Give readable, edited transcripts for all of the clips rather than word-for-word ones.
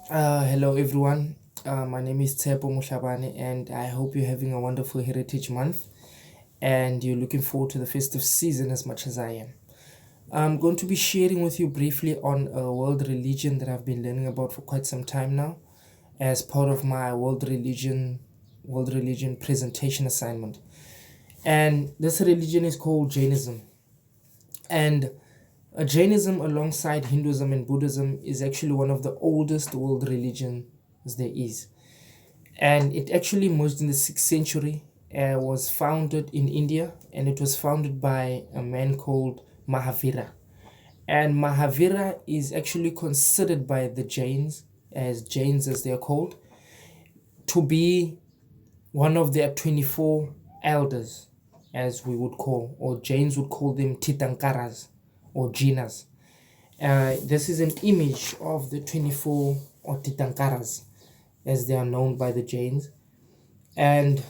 Hello everyone. My name is Tsepo Mushabane and I hope you're having a wonderful Heritage Month and you're looking forward to the festive season as much as I am. I'm going to be sharing with you briefly on a world religion that I've been learning about for quite some time now as part of my world religion presentation assignment. And this religion is called Jainism. And Jainism, alongside Hinduism and Buddhism, is actually one of the oldest world religions there is. And it actually emerged in the 6th century, was founded in India, and it was founded by a man called Mahavira. And Mahavira is actually considered by the Jains as they are called, to be one of their 24 elders, as we would call, or Jains would call them Titankaras or Jinas. This is an image of the 24 or Titankaras, as they are known by the Jains. And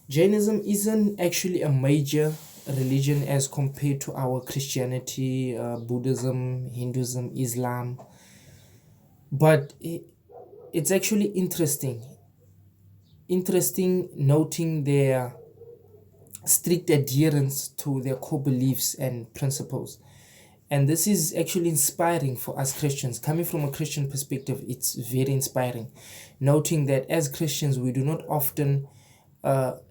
Jainism isn't actually a major religion as compared to our Christianity, Buddhism, Hinduism, Islam, but it's actually interesting noting their strict adherence to their core beliefs and principles. And this is actually inspiring for us Christians. Coming from a Christian perspective, it's very inspiring, noting that as Christians, we do not often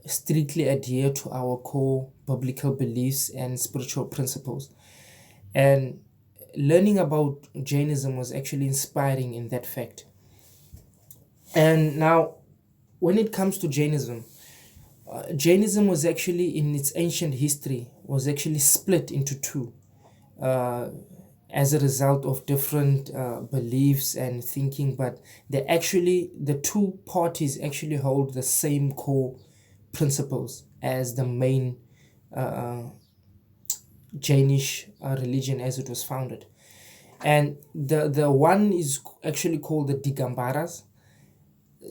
strictly adhere to our core biblical beliefs and spiritual principles. And learning about Jainism was actually inspiring in that fact. And now, when it comes to Jainism, Jainism was actually, in its ancient history, was actually split into two, uh, as a result of different beliefs and thinking, but the two parties actually hold the same core principles as the main uh, Jainish religion as it was founded. And the one is actually called the Digambaras,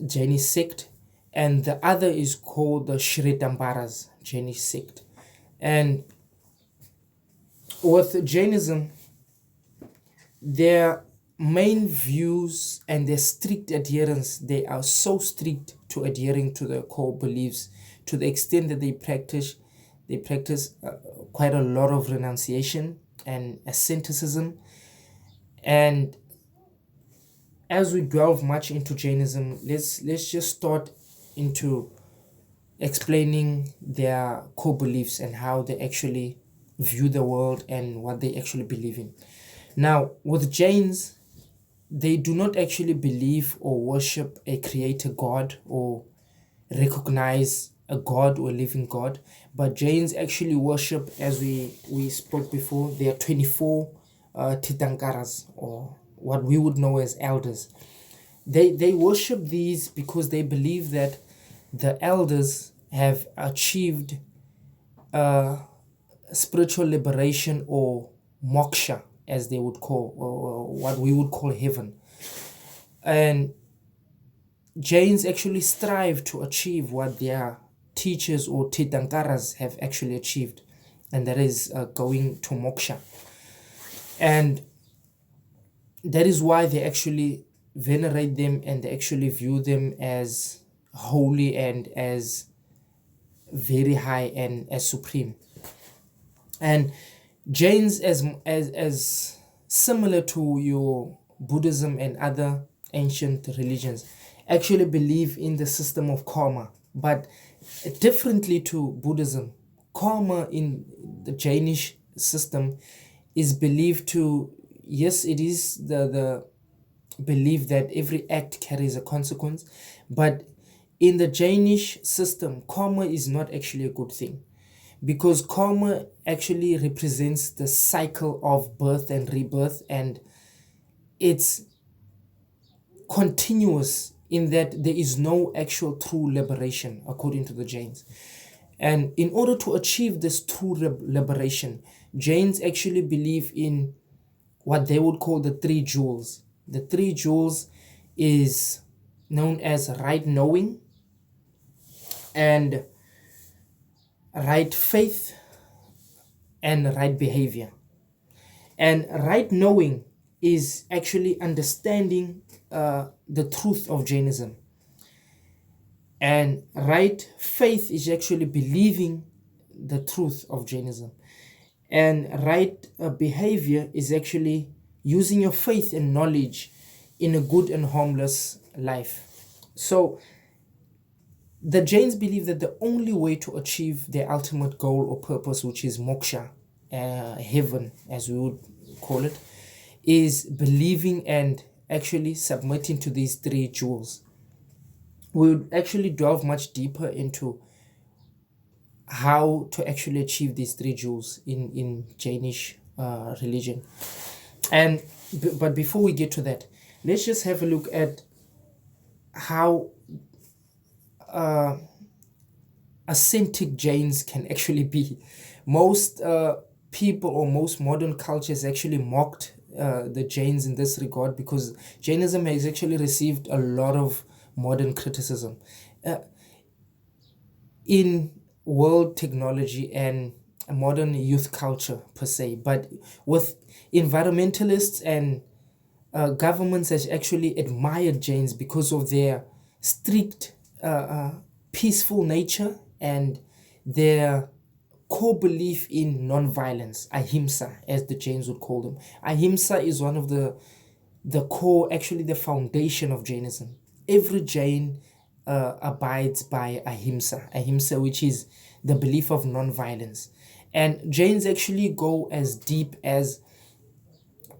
Jaini sect, and the other is called the Shretambaras, Jaini sect. And with Jainism, their main views and their strict adherence, they are so strict to adhering to their core beliefs to the extent that they practice quite a lot of renunciation and asceticism. And as we delve much into Jainism, let's just start into explaining their core beliefs and how they actually view the world and what they actually believe in. Now, with Jains, they do not actually believe or worship a creator god or recognize a god or a living god, but Jains actually worship, as we spoke before, there are 24 Titankaras, or what we would know as elders. They worship these because they believe that the elders have achieved spiritual liberation, or moksha, as they would call, or what we would call heaven. And Jains actually strive to achieve what their teachers or Titankaras have actually achieved, and that is going to moksha. And that is why they actually venerate them and they actually view them as holy and as very high and as supreme. And Jains, as similar to your Buddhism and other ancient religions, actually believe in the system of karma, but differently to Buddhism. Karma in the Jainish system is believed to, yes, it is the belief that every act carries a consequence, but in the Jainish system, karma is not actually a good thing, because karma actually represents the cycle of birth and rebirth, and it's continuous in that there is no actual true liberation according to the Jains. And in order to achieve this true liberation, Jains actually believe in what they would call the three jewels. The three jewels is known as right knowing, and right faith, and right behavior. And right knowing is actually understanding the truth of Jainism. And right faith is actually believing the truth of Jainism. And right behavior is actually using your faith and knowledge in a good and harmless life. So the Jains believe that the only way to achieve their ultimate goal or purpose, which is moksha, heaven as we would call it, is believing and actually submitting to these three jewels. We would actually delve much deeper into how to actually achieve these three jewels in Jainish religion. And but before we get to that, let's just have a look at how authentic Jains can actually be. Most people or most modern cultures actually mocked the Jains in this regard, because Jainism has actually received a lot of modern criticism in world technology and modern youth culture per se. But with environmentalists and governments has actually admired Jains because of their strict, peaceful nature and their core belief in non-violence, ahimsa, as the Jains would call them. Ahimsa is one of the core, actually the foundation of Jainism. Every Jain abides by ahimsa, which is the belief of non-violence. And Jains actually go as deep as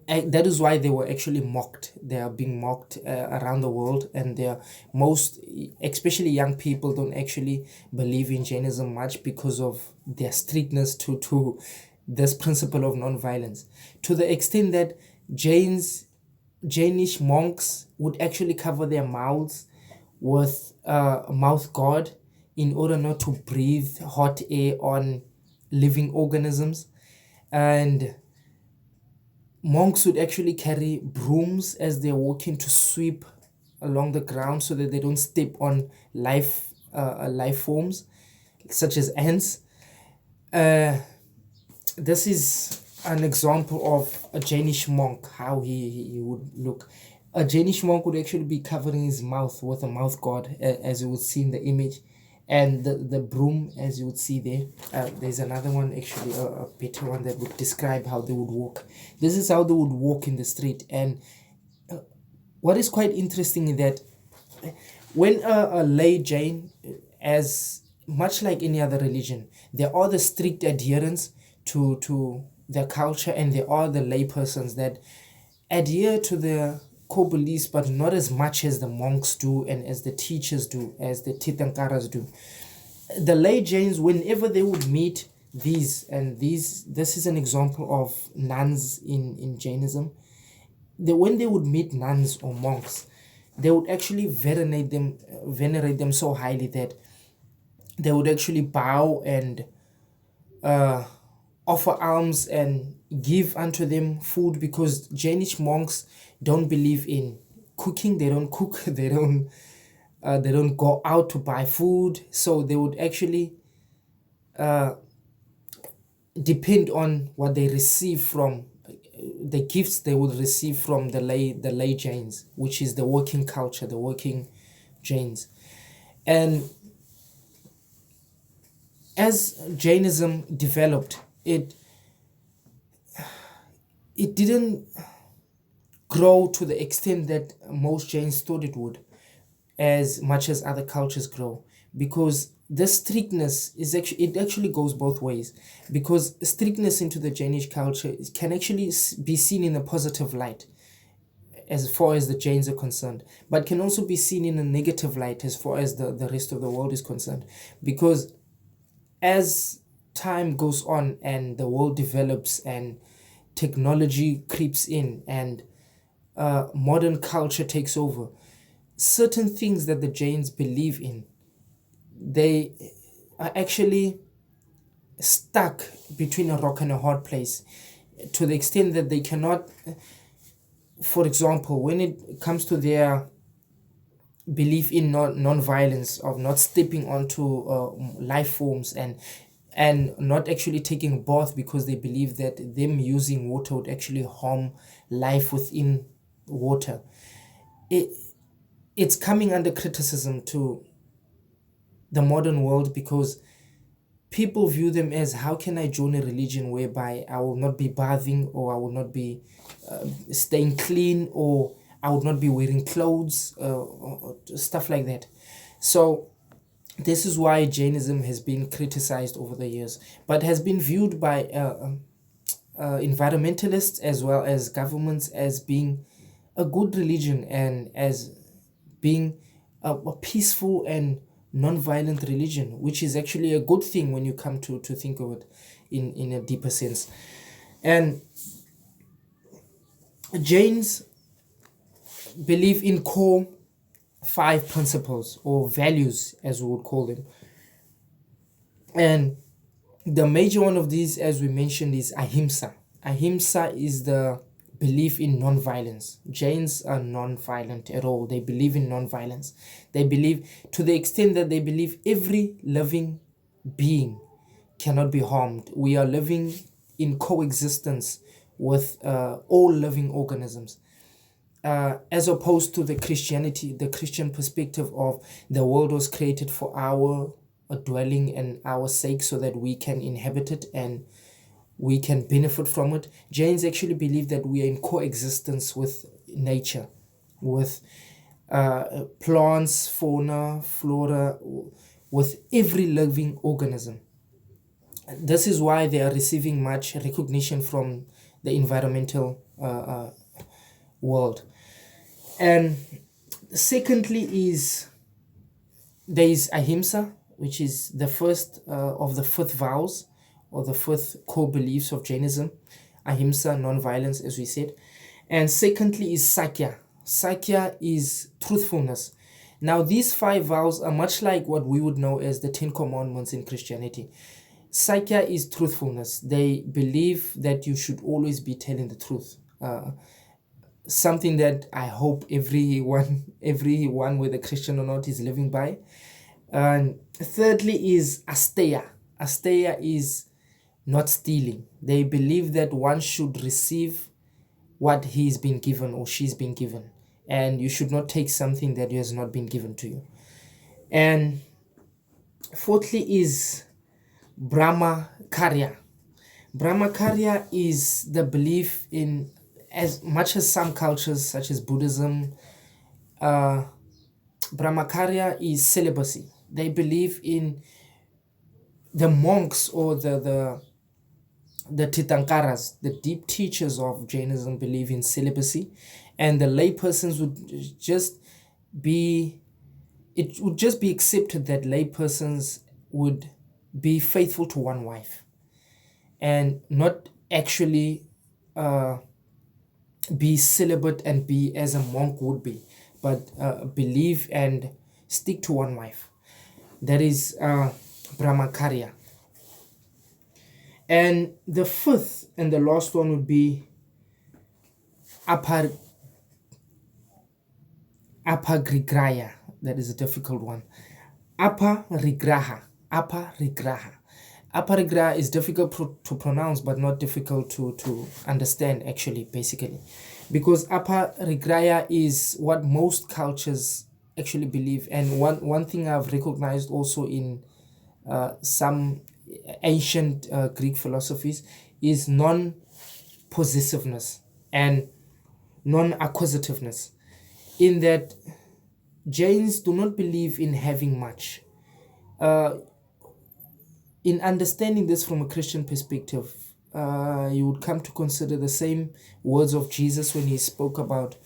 that is why they were actually mocked. They are being mocked around the world, and they're most, especially young people, don't actually believe in Jainism much because of their strictness to this principle of non-violence. To the extent that Jainish monks would actually cover their mouths with a mouth guard in order not to breathe hot air on living organisms. And monks would actually carry brooms as they're walking to sweep along the ground so that they don't step on life forms such as ants. This is an example of a Jainish monk, how he would look. A Jainish monk would actually be covering his mouth with a mouth guard, as you would see in the image, and the broom, as you would see there. There's another one, actually, a better one that would describe how they would walk. This is how they would walk in the street. And what is quite interesting is that when a lay Jain, as much like any other religion, there are the strict adherents to their culture, and there are the lay persons that adhere to their core beliefs, but not as much as the monks do and as the teachers do, as the Tirthankaras do. The lay Jains, whenever they would meet this is an example of nuns in Jainism. When they would meet nuns or monks, they would actually venerate them so highly that they would actually bow and offer alms and give unto them food, because Jainish monks don't believe in cooking. They don't cook. They don't go out to buy food. So they would actually depend on what they receive from the gifts they would receive from the lay Jains, which is the working culture, the working Jains. And as Jainism developed, it didn't grow to the extent that most Jains thought it would, as much as other cultures grow, because the strictness it actually goes both ways, because strictness into the Jainish culture can actually be seen in a positive light as far as the Jains are concerned, but can also be seen in a negative light as far as the rest of the world is concerned, because as time goes on and the world develops and technology creeps in and modern culture takes over, certain things that the Jains believe in, they are actually stuck between a rock and a hard place, to the extent that they cannot, for example, when it comes to their belief in non-violence, of not stepping onto life forms and not actually taking a bath, because they believe that them using water would actually harm life within water. It, it's coming under criticism to the modern world because people view them as, how can I join a religion whereby I will not be bathing, or I will not be staying clean, or I would not be wearing clothes, or stuff like that. So this is why Jainism has been criticized over the years, but has been viewed by environmentalists as well as governments as being a good religion, and as being a peaceful and non-violent religion, which is actually a good thing when you come to think of it in a deeper sense. And Jains believe in core 5 principles or values, as we would call them. And the major one of these, as we mentioned, is ahimsa. Ahimsa is the belief in non-violence. Jains are non-violent at all. They believe in non-violence. They believe, to the extent that they believe every living being cannot be harmed. We are living in coexistence with all living organisms. As opposed to the Christian perspective of the world was created for our dwelling and our sake, so that we can inhabit it and we can benefit from it. Jains actually believe that we are in coexistence with nature, with plants, fauna, flora, with every living organism. This is why they are receiving much recognition from the environmental world. And secondly is, there is ahimsa, which is the first of the 5 vows, or the 5th core beliefs of Jainism. Ahimsa, non-violence, as we said. And secondly is sakya. Sakya is truthfulness. Now these 5 vows are much like what we would know as the 10 commandments in Christianity. Sakya is truthfulness. They believe that you should always be telling the truth. Something that I hope everyone, whether Christian or not, is living by. And thirdly is asteya. Asteya is not stealing. They believe that one should receive what he's been given or she's been given, and you should not take something that has not been given to you. And fourthly is Brahmacharya. Brahmacharya is the belief in, as much as some cultures such as Buddhism, Brahmacharya is celibacy. They believe in the monks, or the Tirthankaras, the deep teachers of Jainism, believe in celibacy, and the laypersons would just be, it would just be accepted that laypersons would be faithful to one wife and not actually be celibate and be as a monk would be, but believe and stick to one wife. That is Brahmacharya. And the 5th and the last one would be Apagrigraya. That is a difficult one. Aparigraha. Aparigraha is difficult to pronounce, but not difficult to understand, actually, basically. Because aparigraya is what most cultures actually believe. And one thing I've recognized also in some ancient Greek philosophies is non-possessiveness and non-acquisitiveness, in that Jains do not believe in having much. In understanding this from a Christian perspective, you would come to consider the same words of Jesus when he spoke about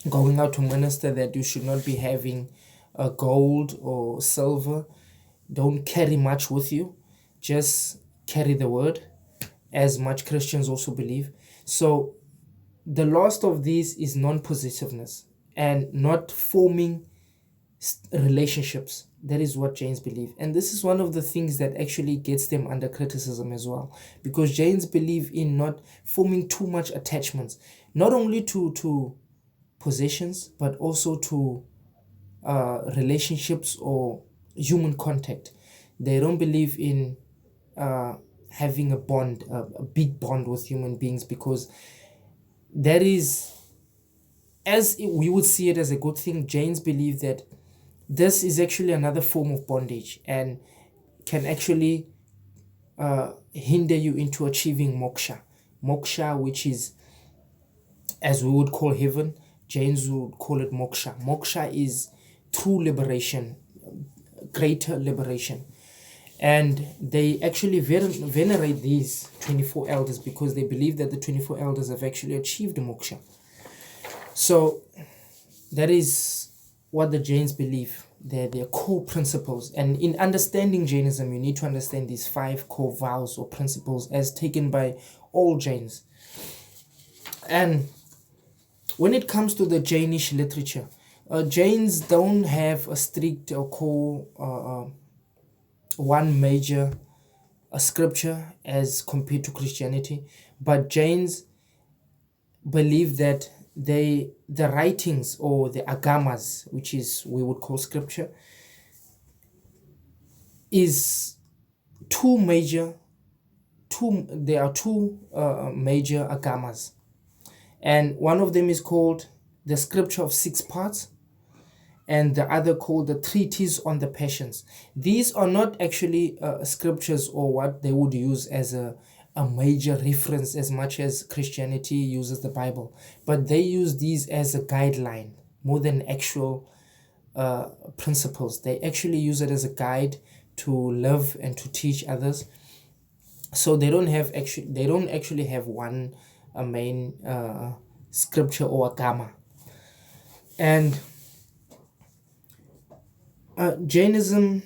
going out to minister, that you should not be having gold or silver. Don't carry much with you. Just carry the word, as much Christians also believe. So the last of these is non-possessiveness and not forming relationships. That is what Jains believe. And this is one of the things that actually gets them under criticism as well, because Jains believe in not forming too much attachments, not only to possessions, but also to relationships or human contact. They don't believe in having a bond, a big bond with human beings, because That is, we would see it as a good thing, Jains believe that this is actually another form of bondage and can actually hinder you into achieving moksha. Moksha, which is, as we would call heaven, Jains would call it moksha. Moksha is true liberation, greater liberation. And they actually venerate these 24 elders because they believe that the 24 elders have actually achieved moksha. So that is what the Jains believe. They're their core principles. And in understanding Jainism, you need to understand these 5 core vows or principles as taken by all Jains. And when it comes to the Jainish literature, Jains don't have a strict or core one major scripture as compared to Christianity, but Jains believe that the writings or the agamas, which is we would call scripture, is there are two major agamas, and one of them is called the scripture of 6 parts, and the other called the treatise on the passions. These are not actually scriptures or what they would use as a major reference as much as Christianity uses the Bible, but they use these as a guideline more than actual principles. They actually use it as a guide to live and to teach others. So they don't actually have one main scripture or agama. And Jainism,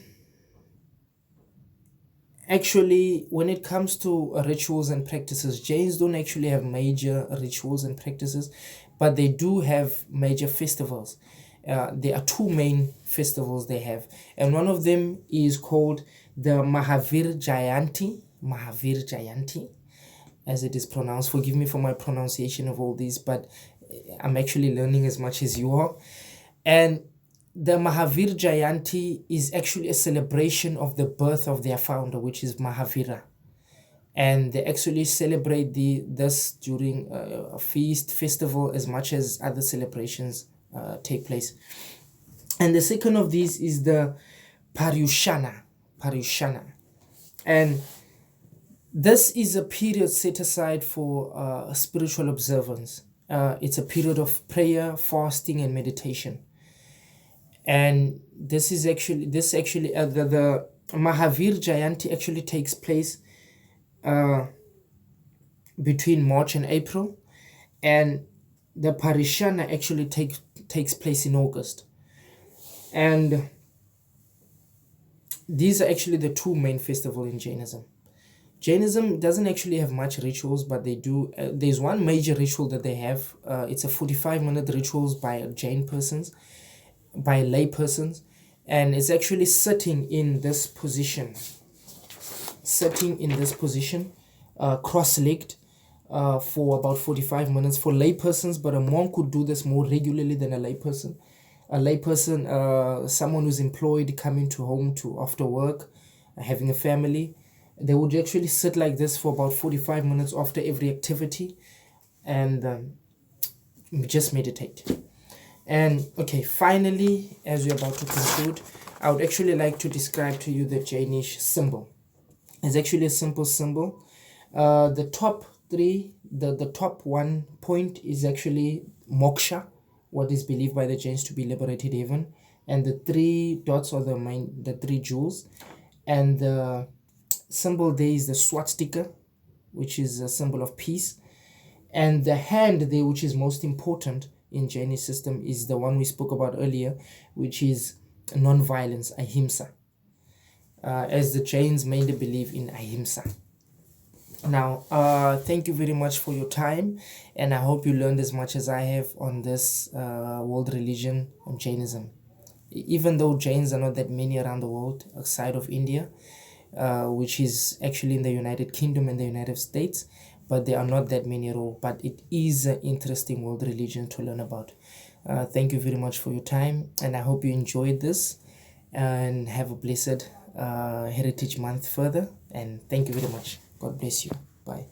actually, when it comes to rituals and practices, Jains don't actually have major rituals and practices, but they do have major festivals. There are 2 main festivals they have, and one of them is called the Mahavir Jayanti, as it is pronounced. Forgive me for my pronunciation of all these, but I'm actually learning as much as you are. And the Mahavir Jayanti is actually a celebration of the birth of their founder, which is Mahavira. And they actually celebrate this during a festival as much as other celebrations take place. And the second of these is the Paryushana. And this is a period set aside for spiritual observance. It's a period of prayer, fasting, and meditation. And the Mahavir Jayanti actually takes place between March and April, and the Parishana actually takes place in August. And these are actually the 2 main festivals in Jainism. Jainism doesn't actually have much rituals, but they do. There's one major ritual that they have. It's a 45-minute rituals by Jain persons, by lay persons, and it's actually sitting in this position, cross-legged for about 45 minutes for lay persons, but a monk could do this more regularly than a lay person. A lay person, someone who's employed, coming to home to after work, having a family, they would actually sit like this for about 45 minutes after every activity and just meditate. And okay, finally, as we're about to conclude, I would actually like to describe to you the Jainish symbol. It's actually a simple symbol. The top 3, the top 1 point is actually moksha, what is believed by the Jains to be liberated heaven, and the 3 dots are the 3 jewels, and the symbol there is the swastika, which is a symbol of peace, and the hand there, which is most important in Jainish system, is the one we spoke about earlier, which is non-violence, ahimsa, as the Jains mainly believe in ahimsa. Now, thank you very much for your time, and I hope you learned as much as I have on this world religion on Jainism. Even though Jains are not that many around the world outside of India, which is actually in the United Kingdom and the United States, but there are not that many at all. But it is an interesting world religion to learn about. Thank you very much for your time, and I hope you enjoyed this, and have a blessed Heritage Month further. And thank you very much. God bless you. Bye.